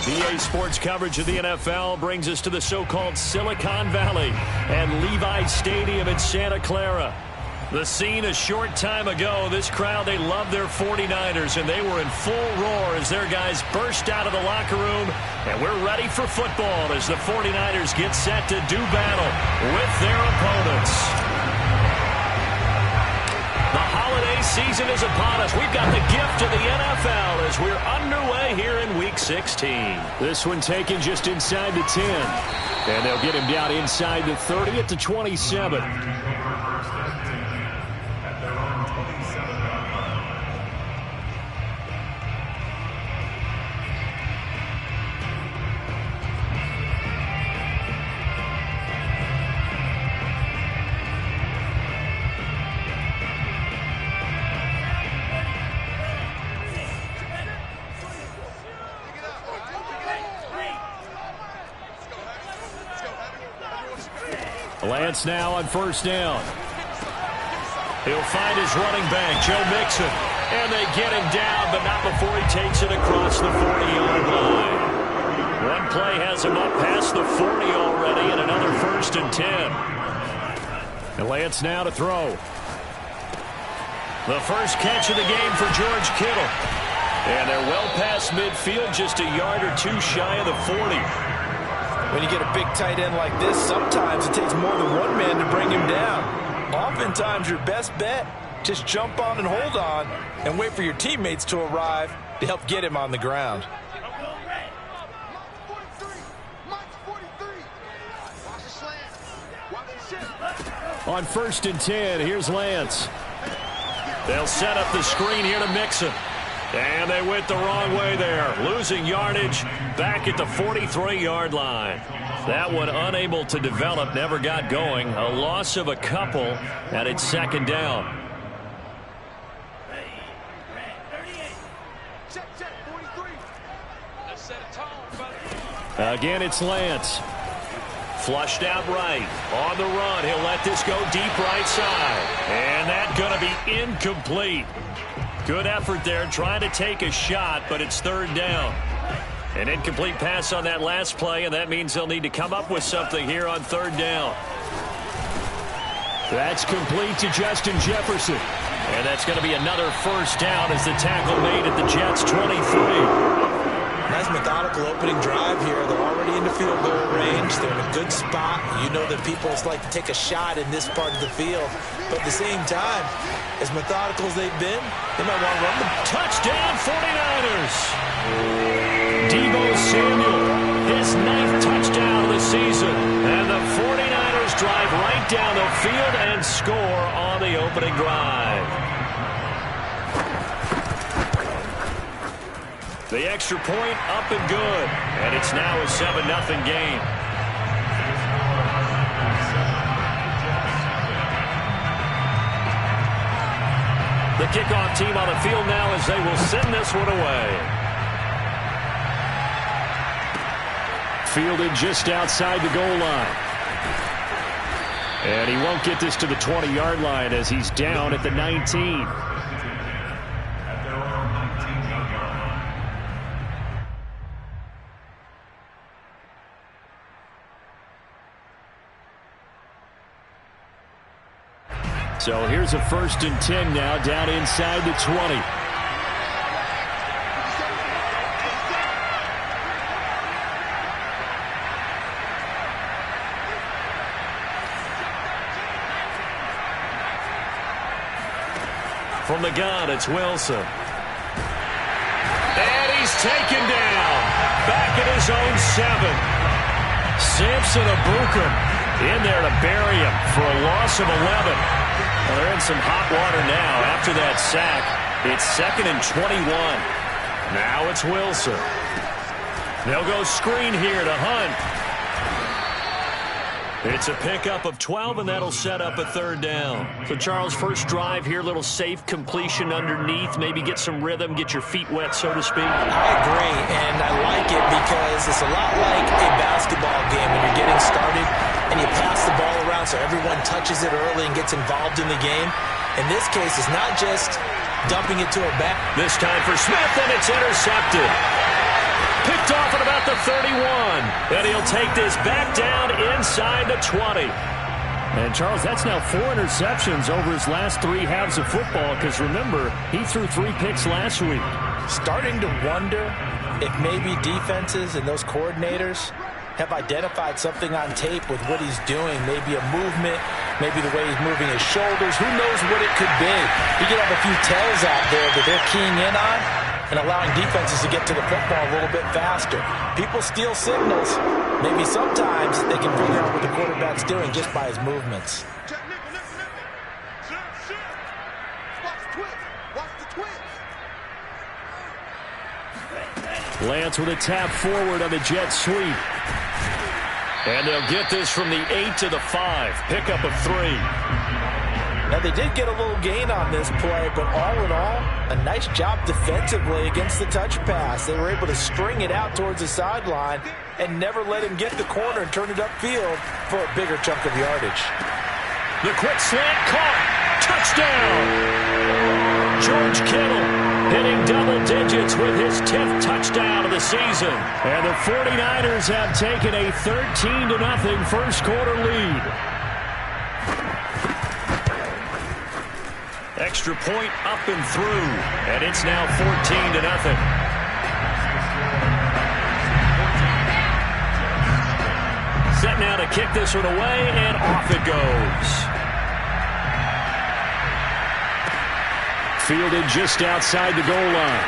EA Sports coverage of the NFL brings us to the so-called Silicon Valley and Levi Stadium in Santa Clara. The scene a short time ago, this crowd, they love their 49ers, and they were in full roar as their guys burst out of the locker room. And we're ready for football as the 49ers get set to do battle with their opponents. The holiday season is upon us. We've got the gift of the NFL as we're underway here in Week 16. This one taken just inside the 10. And they'll get him down inside the 30 at the 27. Lance now on first down. He'll find his running back, Joe Mixon. And they get him down, but not before he takes it across the 40-yard line. One play has him up past the 40 already, and another 1st and 10. And Lance now to throw. The first catch of the game for George Kittle. And they're well past midfield, just a yard or two shy of the 40. When you get a big tight end like this, sometimes it takes more than one man to bring him down. Oftentimes, your best bet, just jump on and hold on and wait for your teammates to arrive to help get him on the ground. On 1st and 10, here's Lance. They'll set up the screen here to Mixon. And they went the wrong way there, losing yardage back at the 43-yard line. That one unable to develop, never got going. A loss of a couple, and it's 2nd down. Again, it's Lance. Flushed out right. On the run, he'll let this go deep right side. And that's going to be incomplete. Good effort there, trying to take a shot, but it's 3rd down. An incomplete pass on that last play, and that means they'll need to come up with something here on 3rd down. That's complete to Justin Jefferson. And that's going to be another 1st down as the tackle made at the Jets' 23. Nice methodical opening drive here. They're already in the field goal range. They're in a good spot. You know that people like to take a shot in this part of the field. But at the same time, as methodical as they've been, they might want to run the touchdown 49ers. Deebo Samuel, his 9th touchdown of the season. And the 49ers drive right down the field and score on the opening drive. The extra point up and good. And it's now a 7-0 game. The kickoff team on the field now as they will send this one away. Fielded just outside the goal line. And he won't get this to the 20-yard line as he's down at the 19. So here's a 1st and 10 now, down inside the 20. From the gun, it's Wilson. And he's taken down. Back at his own 7. Samson Ebukam in there to bury him for a loss of 11. Well, they're in some hot water now after that sack. It's 2nd and 21. Now it's Wilson. They'll go screen here to Hunt. It's a pickup of 12, and that'll set up a 3rd down. So, Charles, first drive here, little safe completion underneath. Maybe get some rhythm, get your feet wet, so to speak. I agree, and I like it because it's a lot like a basketball game when you're getting started and you pass the ball around so everyone touches it early and gets involved in the game. In this case, it's not just dumping it to a back. This time for Smith, and it's intercepted. Picked off at about the 31. And he'll take this back down inside the 20. And, Charles, that's now 4 interceptions over his last 3 halves of football because, remember, he threw 3 picks last week. Starting to wonder if maybe defenses and those coordinators have identified something on tape with what he's doing. Maybe a movement, maybe the way he's moving his shoulders. Who knows what it could be? He could have a few tells out there that they're keying in on and allowing defenses to get to the football a little bit faster. People steal signals. Maybe sometimes they can figure out what the quarterback's doing just by his movements. Lance with a tap forward on the jet sweep. And they'll get this from the 8 to the 5. Pickup of 3. Now, they did get a little gain on this play, but all in all, a nice job defensively against the touch pass. They were able to string it out towards the sideline and never let him get the corner and turn it upfield for a bigger chunk of yardage. The quick slant caught. Touchdown! George Kittle hitting double digits with his 10th touchdown of the season. And the 49ers have taken a 13-0 first quarter lead. Extra point up and through, and it's now 14-0. Set now to kick this one away, and off it goes. Fielded just outside the goal line.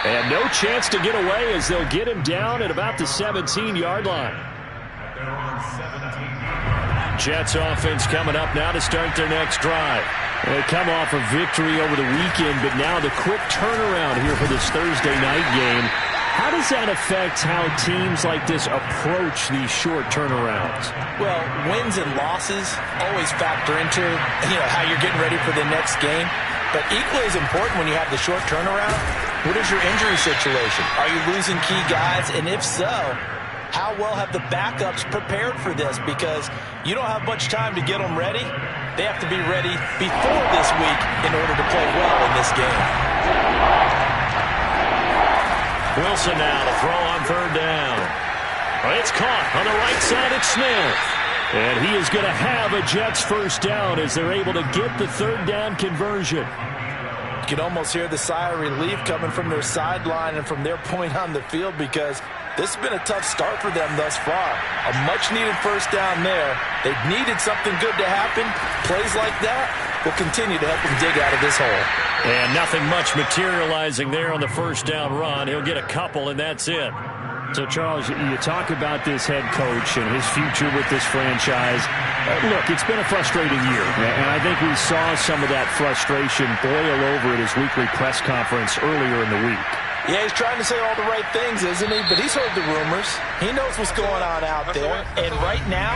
And no chance to get away as they'll get him down at about the 17-yard line. Jets offense coming up now to start their next drive. They come off a victory over the weekend, but now the quick turnaround here for this Thursday night game. How does that affect how teams like this approach these short turnarounds? Well, wins and losses always factor into, how you're getting ready for the next game. But equally as important when you have the short turnaround, what is your injury situation? Are you losing key guys? And if so, how well have the backups prepared for this? Because you don't have much time to get them ready. They have to be ready before this week in order to play well in this game. Wilson now to throw on third down. It's caught on the right side. It's Smith. And he is going to have a Jets first down as they're able to get the third down conversion. You can almost hear the sigh of relief coming from their sideline and from their point on the field because this has been a tough start for them thus far. A much-needed first down there. They've needed something good to happen. Plays like that will continue to help them dig out of this hole. And nothing much materializing there on the first down run. He'll get a couple, and that's it. So, Charles, you talk about this head coach and his future with this franchise. Look, it's been a frustrating year, and I think we saw some of that frustration boil over at his weekly press conference earlier in the week. Yeah, he's trying to say all the right things, isn't he? But he's heard the rumors. He knows what's going on out there. And right now,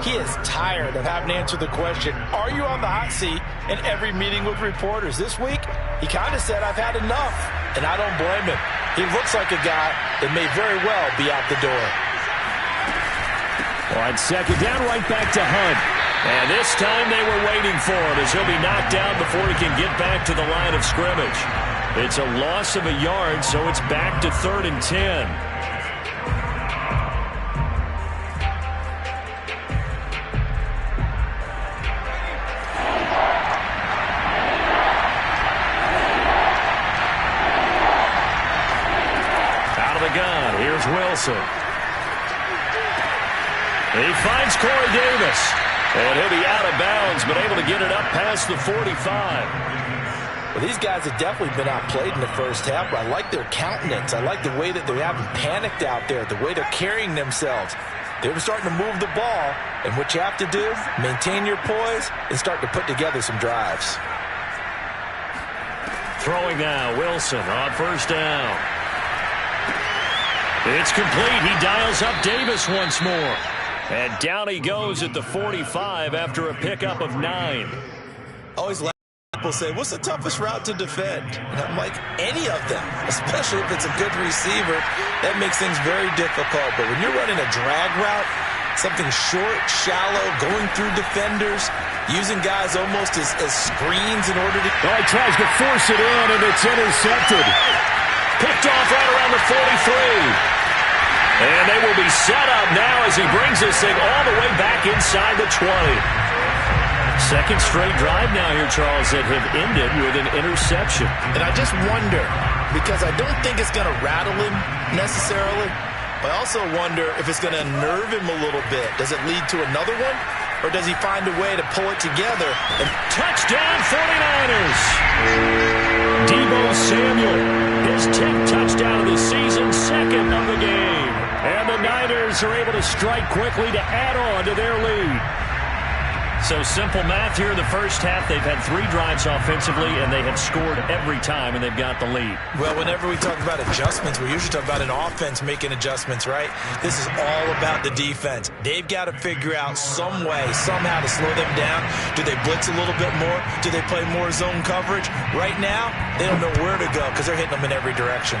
he is tired of having to answer the question, are you on the hot seat in every meeting with reporters? This week, he kind of said, I've had enough. And I don't blame him. He looks like a guy that may very well be out the door. Well, on second down, right back to Hunt. And this time they were waiting for him as he'll be knocked down before he can get back to the line of scrimmage. It's a loss of a yard, so it's back to 3rd and 10. Out of the gun, here's Wilson. He finds Corey Davis. And he'll be out of bounds, but able to get it up past the 45. Well, these guys have definitely been outplayed in the first half, but I like their countenance. I like the way that they haven't panicked out there, the way they're carrying themselves. They're starting to move the ball, and what you have to do, maintain your poise and start to put together some drives. Throwing now, Wilson on first down. It's complete. He dials up Davis once more. And down he goes at the 45 after a pickup of 9. Always like people say, what's the toughest route to defend? And I'm like, any of them, especially if it's a good receiver. That makes things very difficult. But when you're running a drag route, something short, shallow, going through defenders, using guys almost as screens in order to... Oh, he tries to force it in, and it's intercepted. Picked off right around the 43. And they will be set up now as he brings this thing all the way back inside the 20. Second straight drive now here, Charles, that have ended with an interception. And I just wonder, because I don't think it's going to rattle him necessarily, but I also wonder if it's going to unnerve him a little bit. Does it lead to another one? Or does he find a way to pull it together? And touchdown 49ers! Deebo Samuel, his 10th touchdown of the season, second of the game. And the Niners are able to strike quickly to add on to their lead. So simple math here in the first half. They've had 3 drives offensively, and they have scored every time, and they've got the lead. Well, whenever we talk about adjustments, we usually talk about an offense making adjustments, right? This is all about the defense. They've got to figure out some way, somehow to slow them down. Do they blitz a little bit more? Do they play more zone coverage? Right now, they don't know where to go because they're hitting them in every direction.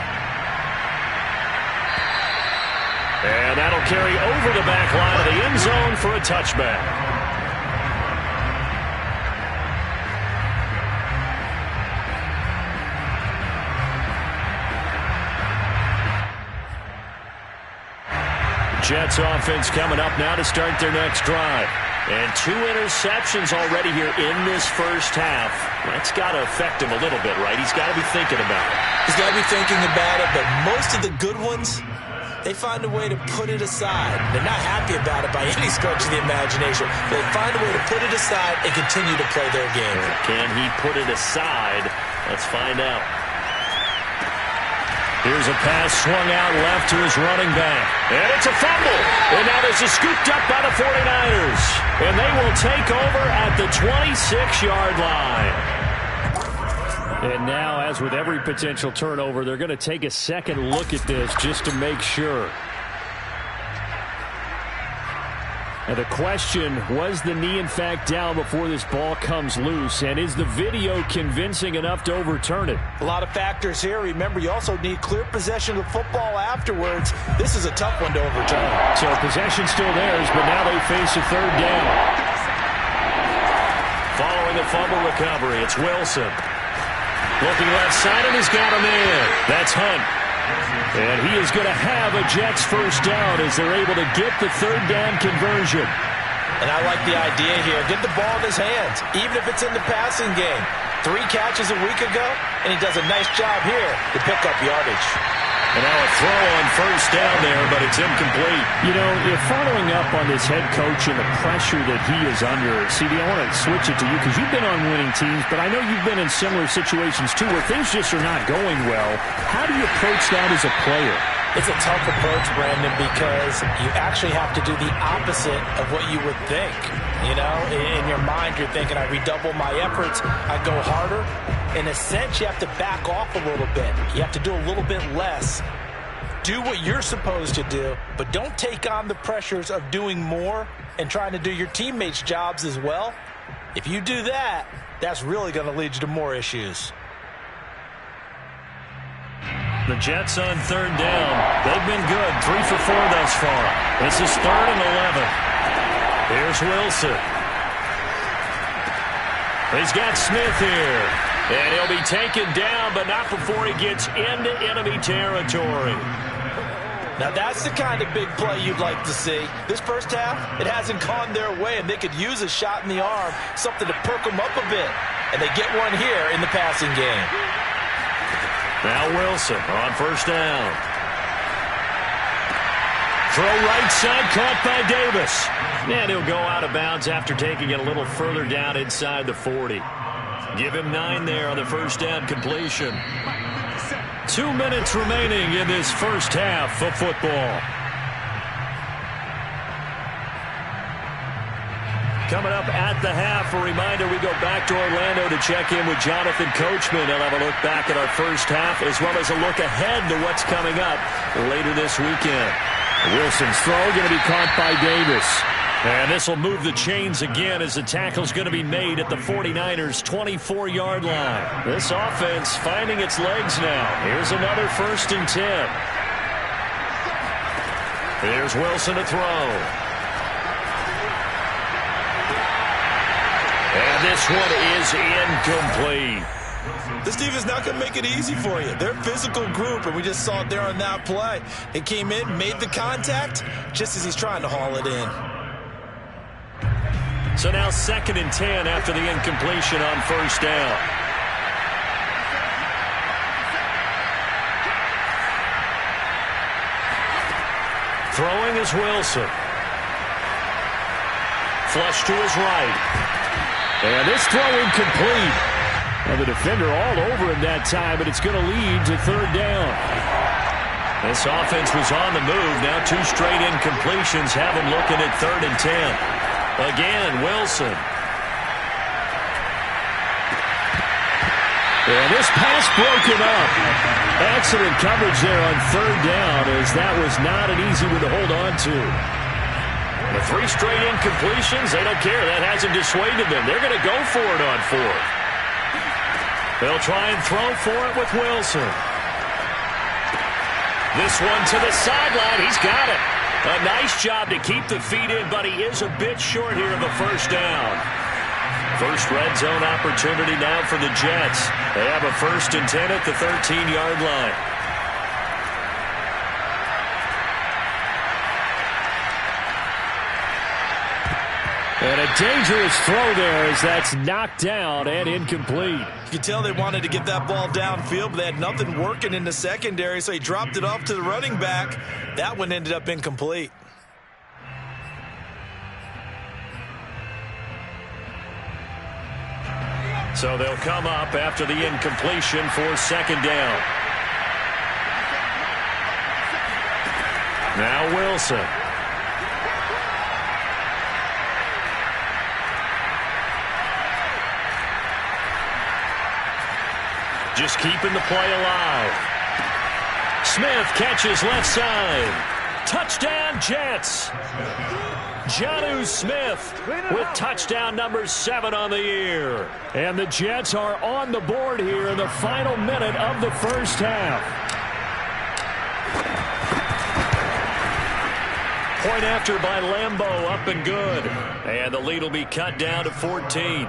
And that'll carry over the back line of the end zone for a touchback. Jets offense coming up now to start their next drive. And 2 interceptions already here in this first half. That's got to affect him a little bit, right? He's got to be thinking about it. He's got to be thinking about it, but most of the good ones, they find a way to put it aside. They're not happy about it by any stretch of the imagination. They find a way to put it aside and continue to play their game. Can he put it aside? Let's find out. Here's a pass swung out left to his running back. And it's a fumble. And now this is scooped up by the 49ers. And they will take over at the 26-yard line. And now, as with every potential turnover, they're going to take a second look at this just to make sure. And the question, was the knee in fact down before this ball comes loose? And is the video convincing enough to overturn it? A lot of factors here. Remember, you also need clear possession of the football afterwards. This is a tough one to overturn. So possession still theirs, but now they face a third down. Following a fumble recovery, it's Wilson. Looking left side, and he's got a man. That's Hunt. And he is going to have a Jets first down as they're able to get the third down conversion. And I like the idea here. Get the ball in his hands, even if it's in the passing game. 3 catches a week ago, and he does a nice job here to pick up yardage. And now a throw on first down there, but it's incomplete. You know, if following up on this head coach and the pressure that he is under, CD, I want to switch it to you because you've been on winning teams, but I know you've been in similar situations too where things just are not going well. How do you approach that as a player? It's a tough approach, Brandon, because you actually have to do the opposite of what you would think. You know, in your mind, you're thinking, I redouble my efforts, I go harder. In a sense, you have to back off a little bit. You have to do a little bit less. Do what you're supposed to do, but don't take on the pressures of doing more and trying to do your teammates' jobs as well. If you do that, that's really going to lead you to more issues. The Jets on third down. They've been good. 3 for 4 thus far. This is 3rd and 11. Here's Wilson. He's got Smith here. And he'll be taken down, but not before he gets into enemy territory. Now that's the kind of big play you'd like to see. This first half, it hasn't gone their way, and they could use a shot in the arm, something to perk them up a bit. And they get one here in the passing game. Now Wilson on first down. Throw right side, caught by Davis. And he'll go out of bounds after taking it a little further down inside the 40. Give him 9 there on the first down completion. 2 minutes remaining in this first half of football. Coming up at the half, a reminder, we go back to Orlando to check in with Jonathan Coachman. He'll have a look back at our first half as well as a look ahead to what's coming up later this weekend. Wilson's throw going to be caught by Davis. And this will move the chains again as the tackle's going to be made at the 49ers' 24-yard line. This offense finding its legs now. Here's another 1st and 10. Here's Wilson to throw. And this one is incomplete. This defense not going to make it easy for you. They're a physical group, and we just saw it there on that play. It came in, made the contact, just as he's trying to haul it in. So now 2nd and 10 after the incompletion on first down. Throwing is Wilson. Flush to his right. And this throw incomplete. And the defender all over him that time, but it's going to lead to 3rd down. This offense was on the move. Now 2 straight incompletions have him looking at 3rd and 10. Again, Wilson. And this pass broken up. Excellent coverage there on 3rd down, as that was not an easy one to hold on to. The 3 straight incompletions, they don't care. That hasn't dissuaded them. They're going to go for it on 4th. They'll try and throw for it with Wilson. This one to the sideline. He's got it. A nice job to keep the feet in, but he is a bit short here of the first down. First red zone opportunity now for the Jets. They have a 1st and 10 at the 13-yard line. And a dangerous throw there as that's knocked down and incomplete. You can tell they wanted to get that ball downfield, but they had nothing working in the secondary, so he dropped it off to the running back. That one ended up incomplete. So they'll come up after the incompletion for 2nd down. Now Wilson. Just keeping the play alive. Smith catches left side. Touchdown, Jets. Jonnu Smith with touchdown number 7 on the year. And the Jets are on the board here in the final minute of the first half. Point after by Lambeau, up and good. And the lead will be cut down to 14.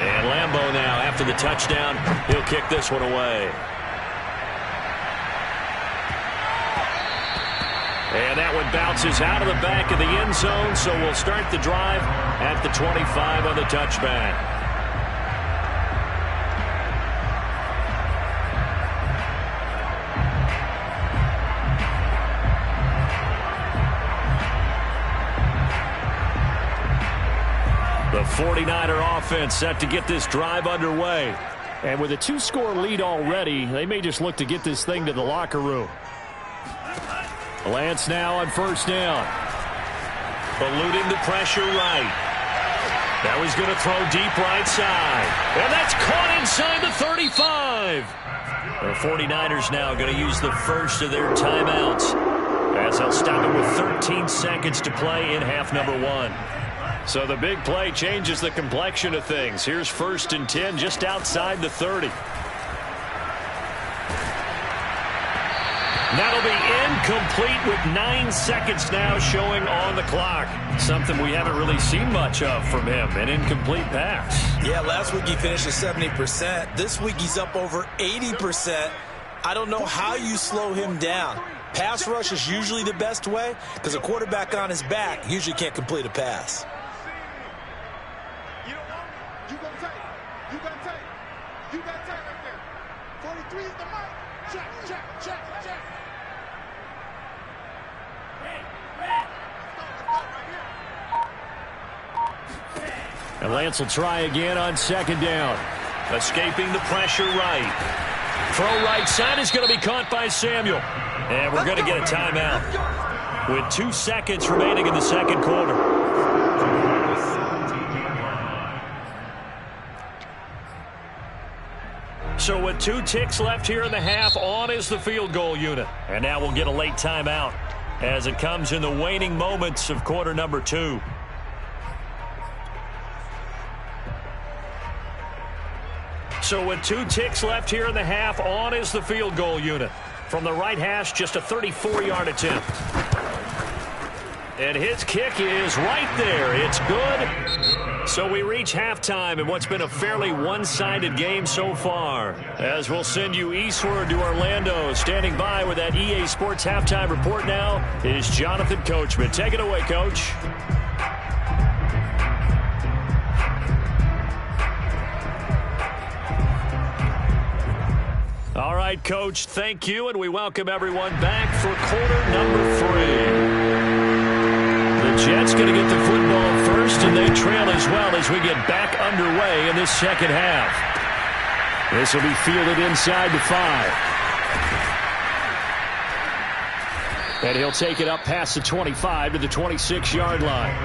And Lambeau now, after the touchdown, he'll kick this one away. And that one bounces out of the back of the end zone, so we'll start the drive at the 25 on the touchback. The 49er offense set to get this drive underway. And with a 2-score lead already, they may just look to get this thing to the locker room. Lance now on first down. Eluding the pressure right. Now he's going to throw deep right side. And that's caught inside the 35. The 49ers now going to use the first of their timeouts, as they'll stop it with 13 seconds to play in half number 1. So the big play changes the complexion of things. Here's 1st and 10 just outside the 30. That'll be incomplete with 9 seconds now showing on the clock. Something we haven't really seen much of from him, an incomplete pass. Yeah, last week he finished at 70%. This week he's up over 80%. I don't know how you slow him down. Pass rush is usually the best way because a quarterback on his back usually can't complete a pass. And Lance will try again on 2nd down. Escaping the pressure right. Throw right side is going to be caught by Samuel. And we're going to get a timeout with 2 seconds remaining in the second quarter. So with 2 ticks left here in the half, on is the field goal unit. And now we'll get a late timeout as it comes in the waning moments of quarter number 2. So with 2 ticks left here in the half, on is the field goal unit. From the right hash, just a 34-yard attempt. And his kick is right there. It's good. So we reach halftime in what's been a fairly one-sided game so far. As we'll send you eastward to Orlando. Standing by with that EA Sports halftime report now is Jonathan Coachman. Take it away, Coach. All right, Coach, thank you, and we welcome everyone back for quarter number 3. The Jets going to get the football first, and they trail as well as we get back underway in this second half. This will be fielded inside the 5. And he'll take it up past the 25 to the 26-yard line.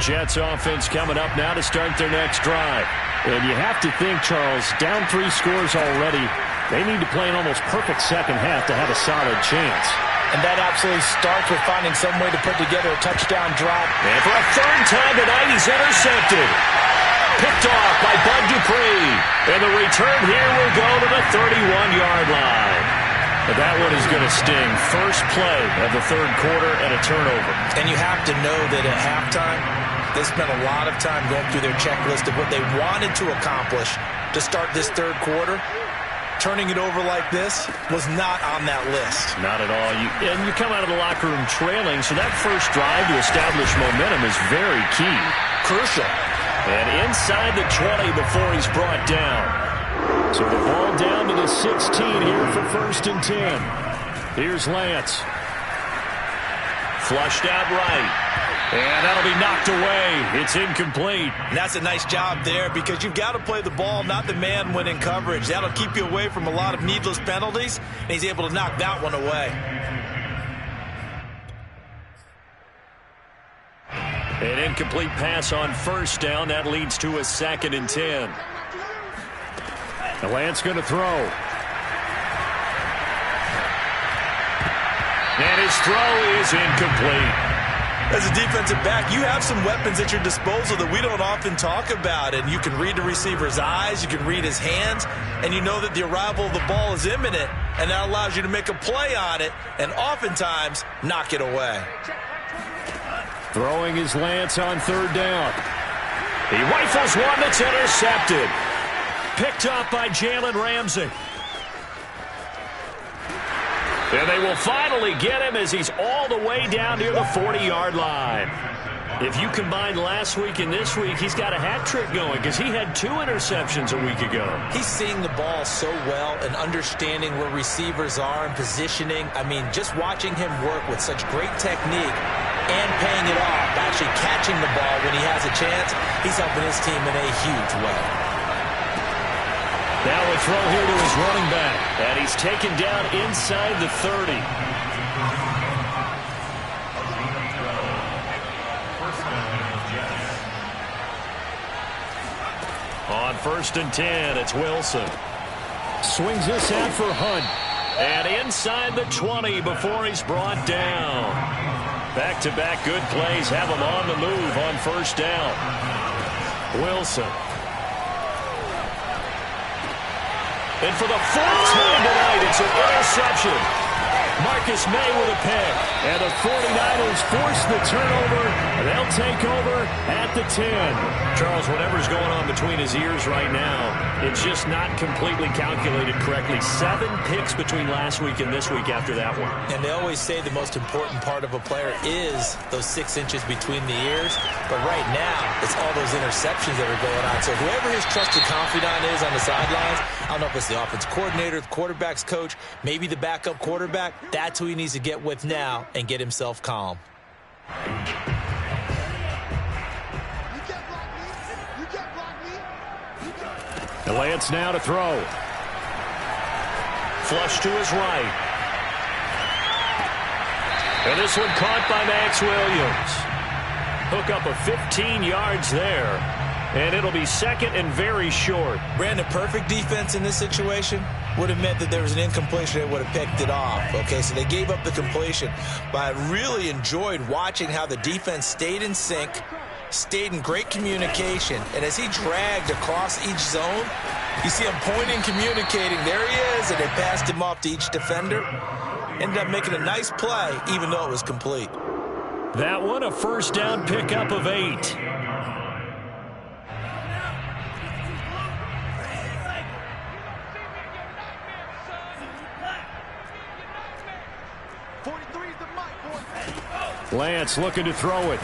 Jets offense coming up now to start their next drive. And you have to think, Charles, down 3 scores already. They need to play an almost perfect second half to have a solid chance. And that absolutely starts with finding some way to put together a touchdown drop. And for a third time tonight, he's intercepted. Picked off by Bud Dupree. And the return here will go to the 31-yard line. But that one is going to sting. First play of the third quarter and a turnover. And you have to know that at halftime, they spent a lot of time going through their checklist of what they wanted to accomplish to start this third quarter. Turning it over like this was not on that list. Not at all. And you come out of the locker room trailing, so that first drive to establish momentum is very key. Crucial. And inside the 20 before he's brought down. So the ball down to the 16 here for 1st and 10. Here's Lance. Flushed out right. And that'll be knocked away. It's incomplete. And that's a nice job there because you've got to play the ball, not the man when in coverage. That'll keep you away from a lot of needless penalties, and he's able to knock that one away. An incomplete pass on first down. That leads to a 2nd and 10. And Lance going to throw. And his throw is incomplete. As a defensive back, you have some weapons at your disposal that we don't often talk about. And you can read the receiver's eyes, you can read his hands, and you know that the arrival of the ball is imminent, and that allows you to make a play on it and oftentimes knock it away. Throwing is Lance on third down. He rifles one that's intercepted. Picked up by Jalen Ramsey. And they will finally get him as he's all the way down near the 40-yard line. If you combine last week and this week, he's got a hat trick going because he had 2 interceptions a week ago. He's seeing the ball so well and understanding where receivers are and positioning. I mean, just watching him work with such great technique and paying it off, actually catching the ball when he has a chance, he's helping his team in a huge way. Now a throw here to his running back. And he's taken down inside the 30. On 1st and 10, it's Wilson. Swings this out for Hunt. And inside the 20 before he's brought down. Back-to-back good plays have him on the move on first down. Wilson. And for the 4th time tonight, it's an interception. Marcus May with a pick. And the 49ers force the turnover. And they'll take over at the 10. Charles, whatever's going on between his ears right now, it's just not completely calculated correctly. 7 picks between last week and this week after that one. And they always say the most important part of a player is those 6 inches between the ears. But right now, it's all those interceptions that are going on. So whoever his trusted confidant is on the sidelines, I don't know if it's the offense coordinator, the quarterback's coach, maybe the backup quarterback, that's who he needs to get with now and get himself calm. And Lance now to throw. Flush to his right. And this one caught by Max Williams. Hook up of 15 yards there. And it'll be 2nd and very short. Brandon, perfect defense in this situation would have meant that there was an incompletion. They would have picked it off. Okay, so they gave up the completion. But I really enjoyed watching how the defense stayed in sync, stayed in great communication. And as he dragged across each zone, you see him pointing, communicating. There he is, and they passed him off to each defender. ended up making a nice play, even though it was complete. That one, a first down pickup of 8. Lance looking to throw it.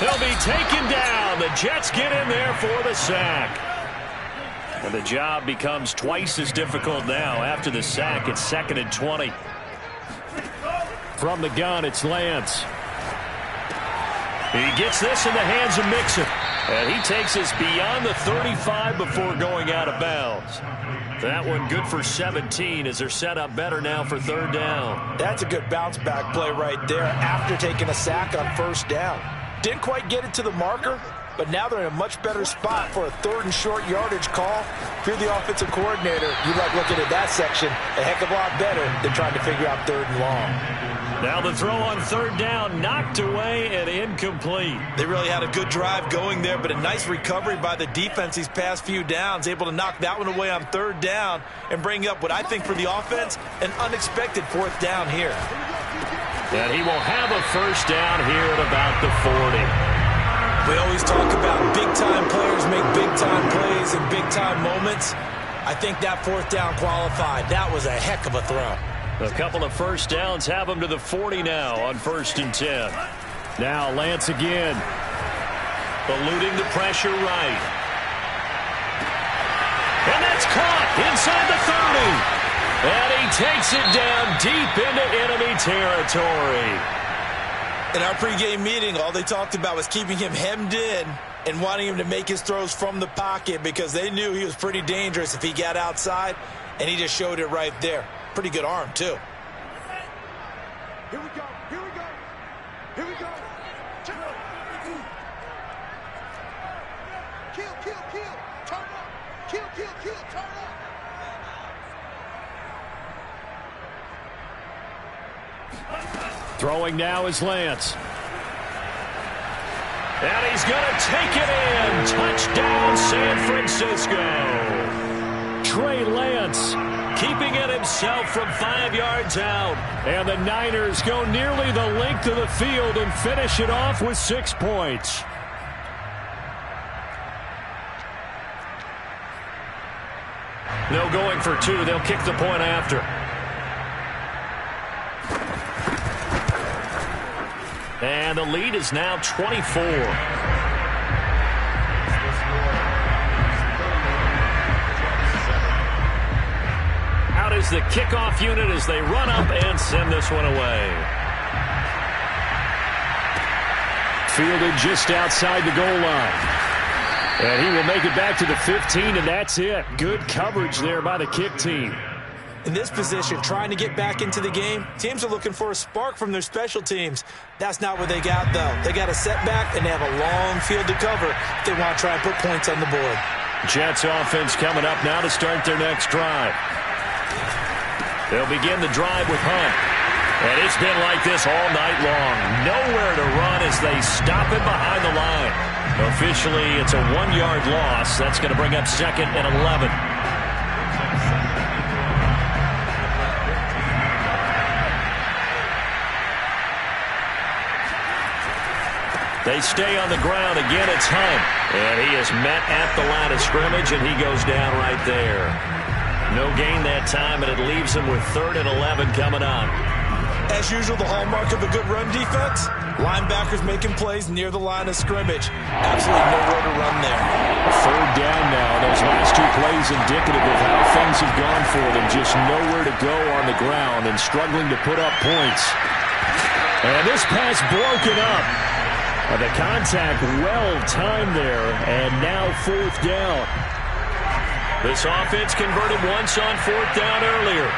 He'll be taken down. The Jets get in there for the sack. And the job becomes twice as difficult now. After the sack, it's 2nd and 20. From the gun, it's Lance. He gets this in the hands of Mixon. And he takes us beyond the 35 before going out of bounds. That one good for 17 as they're set up better now for 3rd down. That's a good bounce-back play right there after taking a sack on 1st down. Didn't quite get it to the marker, but now they're in a much better spot for a 3rd and short yardage call. If you're the offensive coordinator, you like looking at that section a heck of a lot better than trying to figure out 3rd and long. Now the throw on 3rd down, knocked away and incomplete. They really had a good drive going there, but a nice recovery by the defense these past few downs, able to knock that one away on 3rd down and bring up what I think for the offense, an unexpected 4th down here. And he will have a first down here at about the 40. We always talk about big-time players make big-time plays in big-time moments. I think that 4th down qualified. That was a heck of a throw. A couple of first downs have him to the 40 now on 1st and 10. Now Lance again. Eluding the pressure right. And that's caught inside the 30. And he takes it down deep into enemy territory. In our pregame meeting, all they talked about was keeping him hemmed in and wanting him to make his throws from the pocket because they knew he was pretty dangerous if he got outside, and he just showed it right there. Pretty good arm, too. Here we go. Here we go. Here we go. Kill, kill, kill. Turn up. Kill, kill, kill. Turn up. Throwing now is Lance. And he's going to take it in. Touchdown, San Francisco. Trey Lance keeping it himself from 5 yards out. And the Niners go nearly the length of the field and finish it off with 6 points. No going for 2. They'll kick the point after. And the lead is now 24. Out is the kickoff unit as they run up and send this one away. Fielded just outside the goal line. And he will make it back to the 15, and that's it. Good coverage there by the kick team. In this position, trying to get back into the game, teams are looking for a spark from their special teams. That's not what they got, though. They got a setback, and they have a long field to cover if they want to try and put points on the board. Jets offense coming up now to start their next drive. They'll begin the drive with Hunt. And it's been like this all night long. Nowhere to run as they stop it behind the line. Officially, it's a 1-yard loss. That's going to bring up 2nd and 11. They stay on the ground. Again, it's Hunt. And he is met at the line of scrimmage, and he goes down right there. No gain that time, and it leaves him with 3rd and 11 coming up. As usual, the hallmark of a good run defense, linebackers making plays near the line of scrimmage. Absolutely nowhere to run there. 3rd down now. Those last 2 plays indicative of how things have gone for them. Just nowhere to go on the ground and struggling to put up points. And this pass broken up. The contact well-timed there, and now 4th down. This offense converted once on 4th down earlier.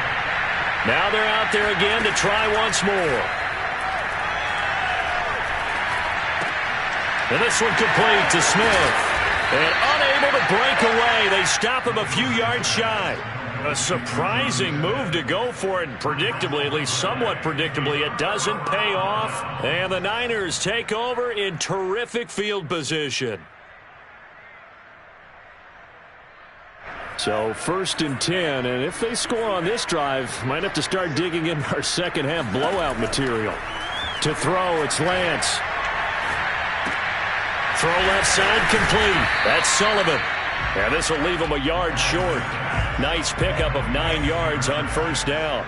Now they're out there again to try once more. And this one complete to Smith. And unable to break away. They stop him a few yards shy. A surprising move to go for it. Predictably, at least somewhat predictably, it doesn't pay off. And the Niners take over in terrific field position. So 1st and 10, and if they score on this drive, might have to start digging in our second half blowout material. To throw, it's Lance. Throw left side complete. That's Sullivan. And this will leave him a yard short. Nice pickup of 9 yards on 1st down.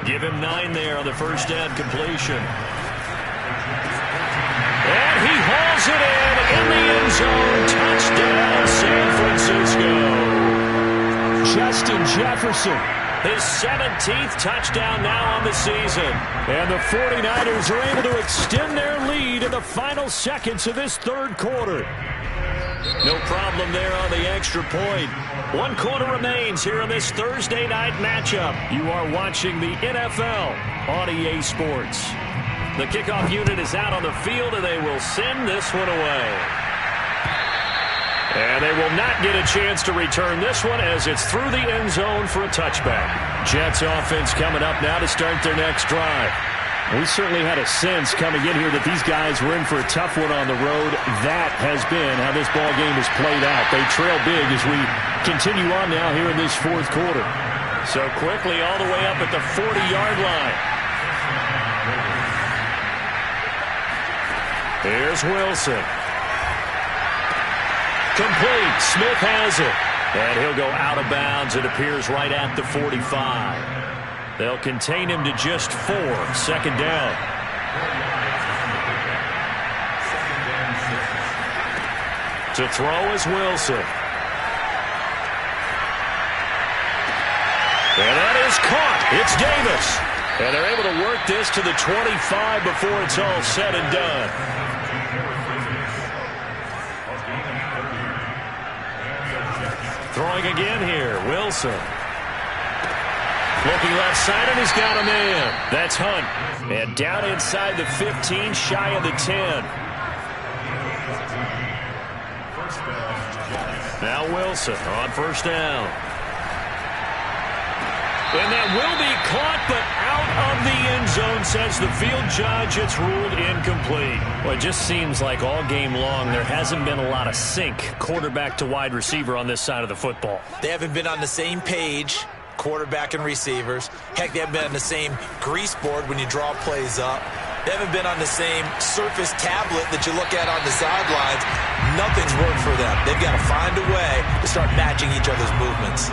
Give him 9 there on the 1st down completion. And he hauls it in the end zone. Touchdown, San Francisco. Justin Jefferson. His 17th touchdown now on the season. And the 49ers are able to extend their lead in the final seconds of this 3rd quarter. No problem there on the extra point. 1 quarter remains here in this Thursday night matchup. You are watching the NFL on EA Sports. The kickoff unit is out on the field, and they will send this one away. And they will not get a chance to return this one as it's through the end zone for a touchback. Jets offense coming up now to start their next drive. We certainly had a sense coming in here that these guys were in for a tough one on the road. That has been how this ball game has played out. They trail big as we continue on now here in this 4th quarter. So quickly all the way up at the 40-yard line. Here's Wilson. Complete. Smith has it. And he'll go out of bounds. It appears right at the 45. They'll contain him to just 4. 2nd down. To throw is Wilson. And that is caught. It's Davis. And they're able to work this to the 25 before it's all said and done. Throwing again here, Wilson. Looking left side, and he's got a man. That's Hunt. And down inside the 15, shy of the 10. Now Wilson on 1st down. And that will be caught, but out of the end zone, says the field judge. It's ruled incomplete. Well, it just seems like all game long there hasn't been a lot of sync quarterback to wide receiver on this side of the football. They haven't been on the same page, quarterback and receivers. Heck, they haven't been on the same grease board when you draw plays up. They haven't been on the same surface tablet that you look at on the sidelines. Nothing's worked for them. They've got to find a way to start matching each other's movements.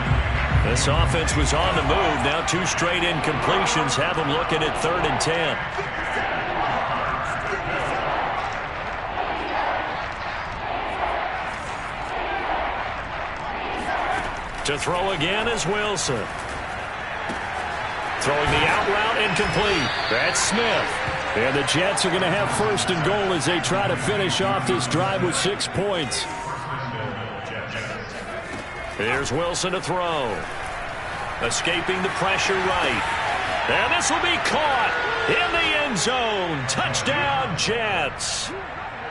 This offense was on the move. Now 2 straight incompletions have them looking at 3rd and 10. To throw again is Wilson. Throwing the out route incomplete. That's Smith. And the Jets are going to have 1st and goal as they try to finish off this drive with 6 points. Here's Wilson to throw. Escaping the pressure right. And this will be caught in the end zone. Touchdown, Jets.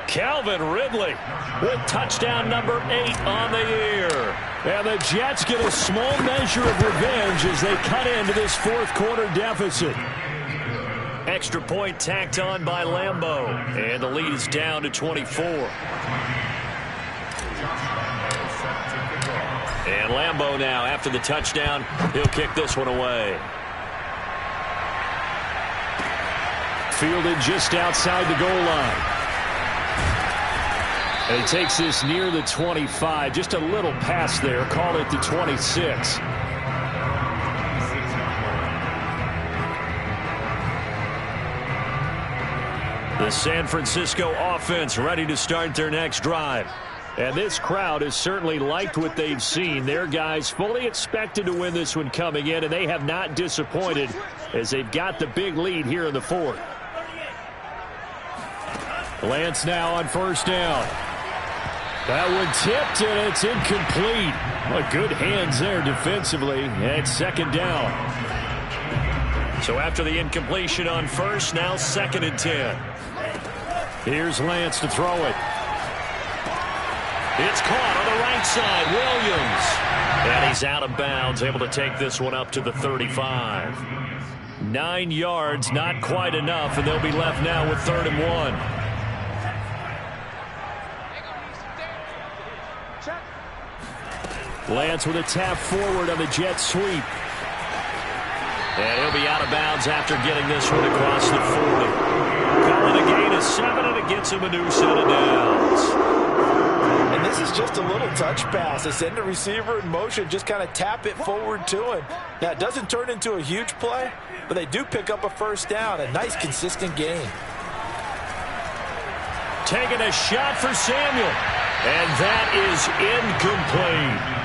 Calvin Ridley with touchdown number 8 on the year. And the Jets get a small measure of revenge as they cut into this 4th quarter deficit. Extra point tacked on by Lambeau. And the lead is down to 24. And Lambeau now, after the touchdown, he'll kick this one away. Fielded just outside the goal line. And he takes this near the 25. Just a little pass there. Call it the 26. The San Francisco offense ready to start their next drive. And this crowd has certainly liked what they've seen. Their guys fully expected to win this one coming in, and they have not disappointed as they've got the big lead here in the 4th. Lance now on 1st down. That one tipped, and it's incomplete. Well, good hands there defensively, and 2nd down. So after the incompletion on 1st, now 2nd and 10. Here's Lance to throw it. It's caught on the right side. Williams. And he's out of bounds, able to take this one up to the 35. 9 yards, not quite enough, and they'll be left now with 3rd and 1. Lance with a tap forward on the jet sweep. And he'll be out of bounds after getting this one across the 40. Calling a gain of 7, and it gets him a new set of downs. And this is just a little touch pass. They send the receiver in motion, just kind of tap it forward to him. Now, it doesn't turn into a huge play, but they do pick up a first down. A nice, consistent gain. Taking a shot for Samuel. And that is incomplete.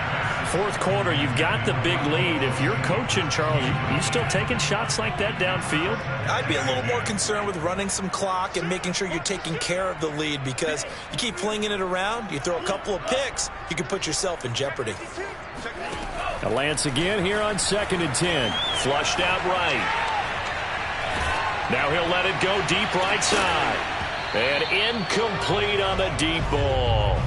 Fourth quarter, you've got the big lead. If you're coaching, Charles, you still taking shots like that downfield? I'd be a little more concerned with running some clock and making sure you're taking care of the lead, because you keep flinging it around, you throw a couple of picks, you can put yourself in jeopardy. Now Lance again here on 2nd and 10. Flushed out right. Now he'll let it go deep right side. And incomplete on the deep ball.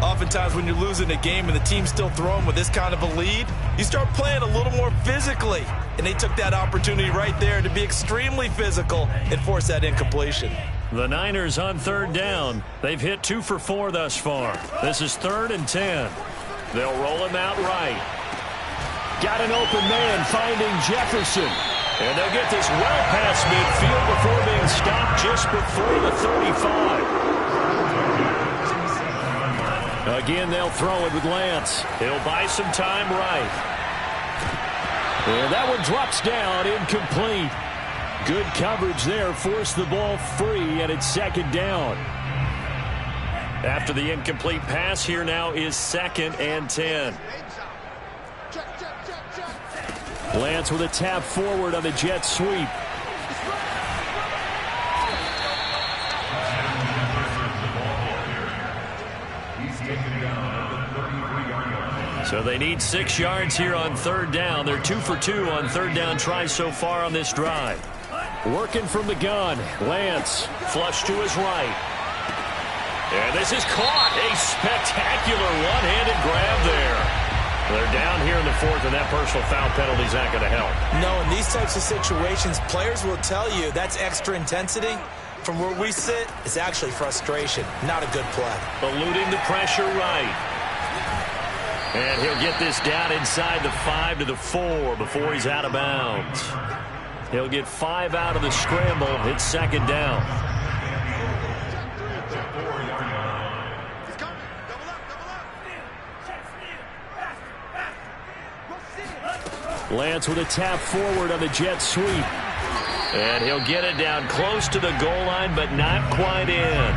Oftentimes when you're losing a game and the team's still throwing with this kind of a lead, you start playing a little more physically. And they took that opportunity right there to be extremely physical and force that incompletion. The Niners on 3rd down. They've hit 2 for 4 thus far. This is 3rd and 10. They'll roll him out right. Got an open man finding Jefferson. And they'll get this well past midfield before being stopped just before the 35. Again, they'll throw it with Lance. He'll buy some time right. And that one drops down, incomplete. Good coverage there, forced the ball free, and it's 2nd down. After the incomplete pass, here now is 2nd and 10. Lance with a tap forward on the jet sweep. So they need 6 yards here on 3rd down. They're 2 for 2 on 3rd down tries so far on this drive. Working from the gun, Lance. Flush to his right. And this is caught. A spectacular one-handed grab there. They're down here in the 4th, and that personal foul penalty is not going to help. No, in these types of situations, players will tell you that's extra intensity. From where we sit, it's actually frustration. Not a good play. Eluding the pressure right. And he'll get this down inside the 5 to the 4 before he's out of bounds. He'll get 5 out of the scramble. It's 2nd down. Lance with a tap forward on the jet sweep. And he'll get it down close to the goal line, but not quite in.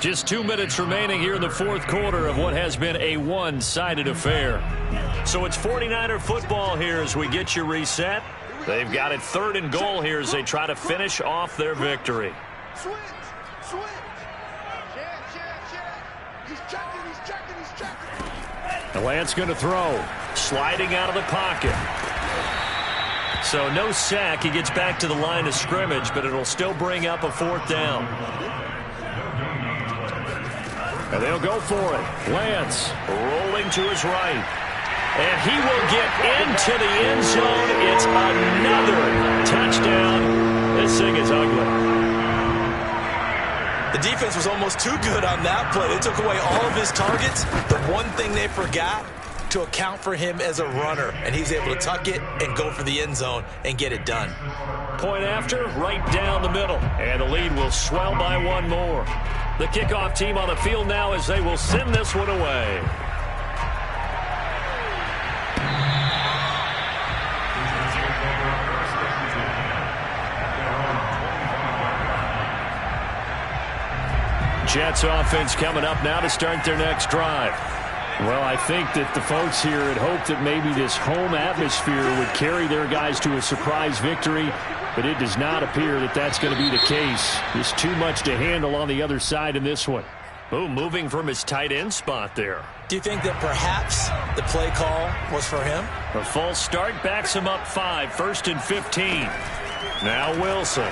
Just 2 minutes remaining here in the 4th quarter of what has been a one-sided affair. So it's 49er football here as we get you reset. They've got it 3rd and goal here as they try to finish off their victory. Switch. He's checking. And Lance going to throw. Sliding out of the pocket. So no sack. He gets back to the line of scrimmage, but it'll still bring up a 4th down. And they'll go for it. Lance rolling to his right. And he will get into the end zone. It's another touchdown. This thing is ugly. The defense was almost too good on that play. They took away all of his targets. The one thing they forgot, to account for him as a runner. And he's able to tuck it and go for the end zone and get it done. Point after, right down the middle. And the lead will swell by 1 more. The kickoff team on the field now as they will send this one away. Jets offense coming up now to start their next drive. Well, I think that the folks here had hoped that maybe this home atmosphere would carry their guys to a surprise victory, but it does not appear that that's going to be the case. There's too much to handle on the other side in this one. Oh, moving from his tight end spot there. Do you think that perhaps the play call was for him? A false start backs him up 5, 1st and 15. Now Wilson.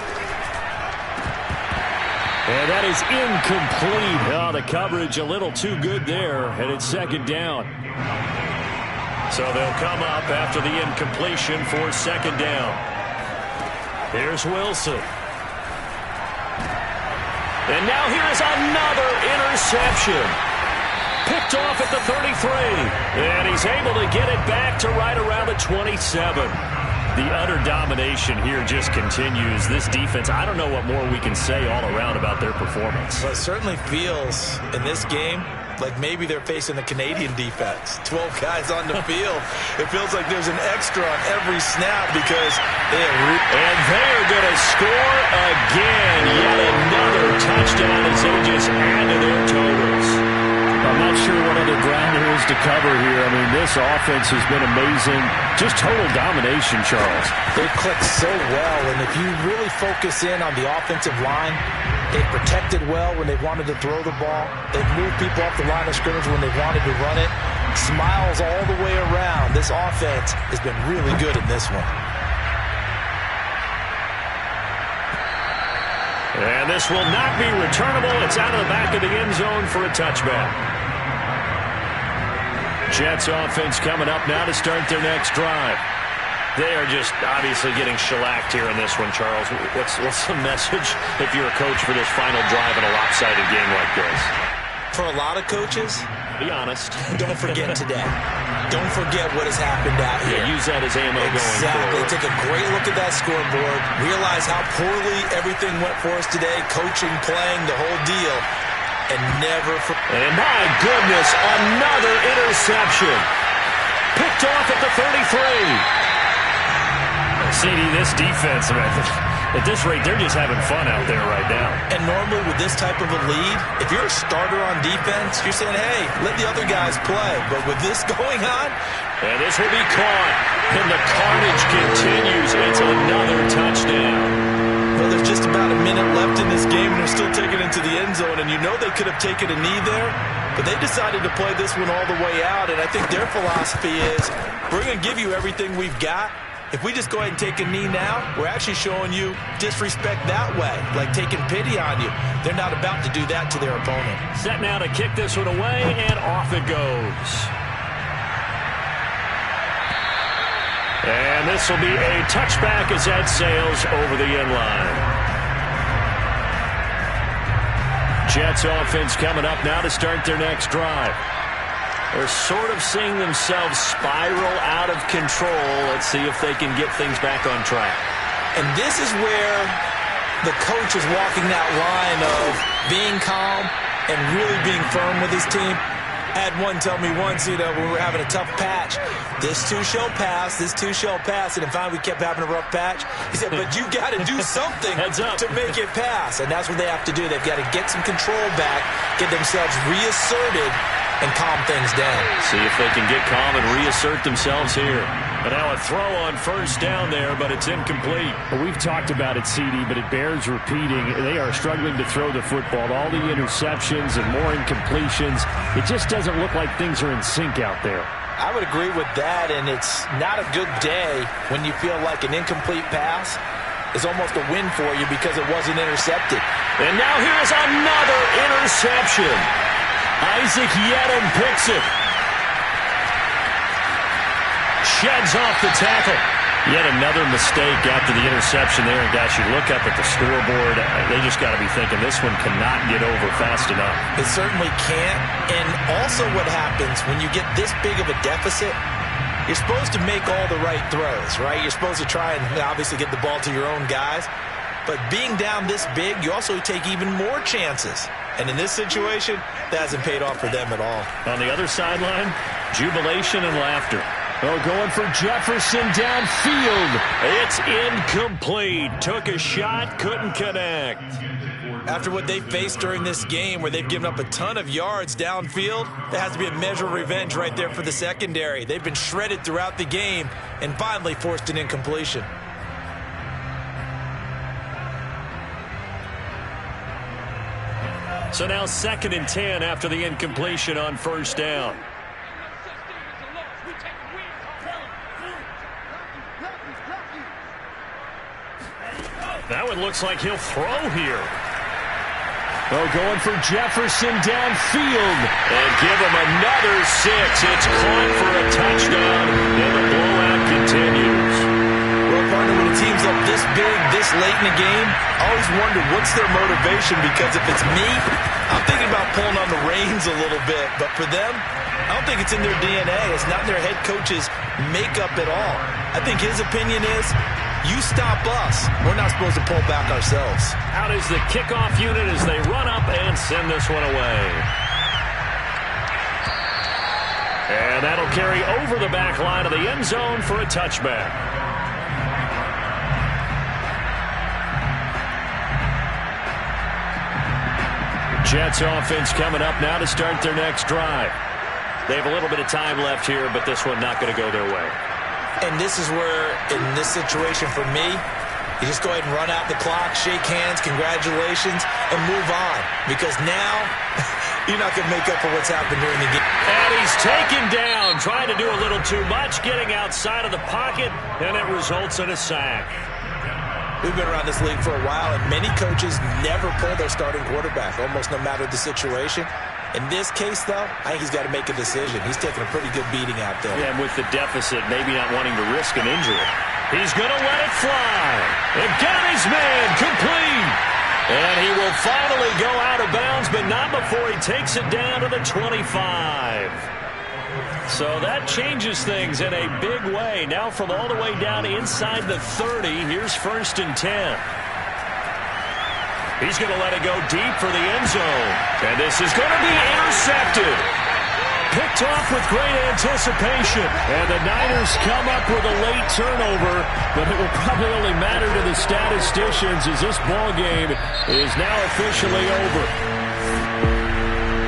And that is incomplete. Oh, the coverage a little too good there, and it's 2nd down. So they'll come up after the incompletion for 2nd down. Here's Wilson. And now here is another interception. Picked off at the 33. And he's able to get it back to right around the 27. The utter domination here just continues. This defense, I don't know what more we can say all around about their performance. Well, it certainly feels in this game like maybe they're facing the Canadian defense. 12 guys on the field. It feels like there's an extra on every snap because they have... And they're going to score again. Yet another touchdown as they just add to their totals. I'm not sure what other ground there is to cover here. I mean, this offense has been amazing. Just total domination, Charles. They click so well, and if you really focus in on the offensive line, they protected well when they wanted to throw the ball. They've moved people off the line of scrimmage when they wanted to run it. Smiles all the way around. This offense has been really good in this one. And this will not be returnable. It's out of the back of the end zone for a touchback. Jets offense coming up now to start their next drive. They are just obviously getting shellacked here in this one, Charles. What's the message if you're a coach for this final drive in a lopsided game like this? For a lot of coaches, be honest. Don't forget today. Don't forget what has happened out here. Yeah, use that as ammo going forward. Exactly. Take a great look at that scoreboard. Realize how poorly everything went for us today. Coaching, playing, the whole deal. And never... And my goodness, another interception. Picked off at the 33. CD, this defense, at this rate, they're just having fun out there right now. And normally with this type of a lead, if you're a starter on defense, you're saying, hey, let the other guys play. But with this going on... And this will be caught. And the carnage continues. It's another touchdown. Well, there's just about a minute left in this game, and they're still taking it into the end zone. And you know they could have taken a knee there, but they decided to play this one all the way out. And I think their philosophy is, we're going to give you everything we've got. If we just go ahead and take a knee now, we're actually showing you disrespect that way, like taking pity on you. They're not about to do that to their opponent. Set now to kick this one away, and off it goes. And this will be a touchback as that sails over the end line. Jets offense coming up now to start their next drive. They're sort of seeing themselves spiral out of control. Let's see if they can get things back on track. And this is where the coach is walking that line of being calm and really being firm with his team. I had one tell me once, when we were having a tough patch, this too shall pass, this too shall pass. And finally we kept having a rough patch. He said, but you got to do something to make it pass. And that's what they have to do. They've got to get some control back, get themselves reasserted, and calm things down. See if they can get calm and reassert themselves here. But now a throw on first down there, but it's incomplete. Well, we've talked about it, CD, but it bears repeating. They are struggling to throw the football. All the interceptions and more incompletions. It just doesn't look like things are in sync out there. I would agree with that, and it's not a good day when you feel like an incomplete pass is almost a win for you because it wasn't intercepted. And now here's another interception. Isaac Yiadom picks it. Sheds off the tackle. Yet another mistake after the interception there. And guys, you look up at the scoreboard, they just got to be thinking this one cannot get over fast enough. It certainly can't. And also what happens when you get this big of a deficit, you're supposed to make all the right throws, right? You're supposed to try and obviously get the ball to your own guys. But being down this big, you also take even more chances. And in this situation, that hasn't paid off for them at all. On the other sideline, jubilation and laughter. Oh, going for Jefferson downfield. It's incomplete. Took a shot, couldn't connect. After what they faced during this game where they've given up a ton of yards downfield, there has to be a measure of revenge right there for the secondary. They've been shredded throughout the game and finally forced an incompletion. So now 2nd and 10 after the incompletion on first down. That one looks like he'll throw here. Oh, going for Jefferson downfield. And give him another 6. It's caught for a touchdown, and the blowout continues. Well, partner, when a team's up this big, this late in the game, I always wonder what's their motivation, because if it's me, I'm thinking about pulling on the reins a little bit. But for them, I don't think it's in their DNA. It's not in their head coach's makeup at all. I think his opinion is, you stop us. We're not supposed to pull back ourselves. Out is the kickoff unit as they run up and send this one away. And that'll carry over the back line of the end zone for a touchback. Jets offense coming up now to start their next drive. They have a little bit of time left here, but this one not going to go their way. And this is where, in this situation for me, you just go ahead and run out the clock, shake hands, congratulations, and move on. Because now, you're not going to make up for what's happened during the game. And he's taken down, trying to do a little too much, getting outside of the pocket, and it results in a sack. We've been around this league for a while, and many coaches never pull their starting quarterback, almost no matter the situation. In this case, though, I think he's got to make a decision. He's taking a pretty good beating out there. Yeah, and with the deficit, maybe not wanting to risk an injury. He's going to let it fly. And got his man complete. And he will finally go out of bounds, but not before he takes it down to the 25. So that changes things in a big way. Now from all the way down inside the 30, here's 1st and 10. He's going to let it go deep for the end zone. And this is going to be intercepted. Picked off with great anticipation. And the Niners come up with a late turnover, but it will probably only matter to the statisticians as this ball game is now officially over.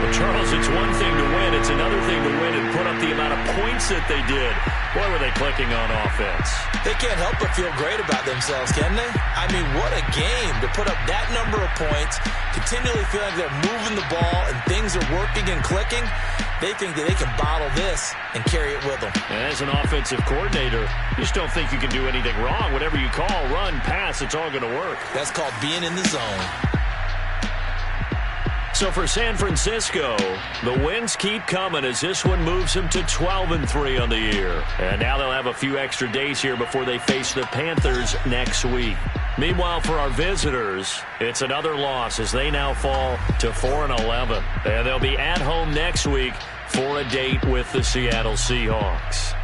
Well, Charles, it's one thing to win. It's another thing to win and put up the amount of points that they did. Boy, were they clicking on offense. They can't help but feel great about themselves, can they? I mean, what a game to put up that number of points, continually feeling like they're moving the ball and things are working and clicking. They think that they can bottle this and carry it with them. And as an offensive coordinator, you just don't think you can do anything wrong. Whatever you call, run, pass, it's all going to work. That's called being in the zone. So for San Francisco, the wins keep coming as this one moves them to 12-3 on the year. And now they'll have a few extra days here before they face the Panthers next week. Meanwhile, for our visitors, it's another loss as they now fall to 4-11. And they'll be at home next week for a date with the Seattle Seahawks.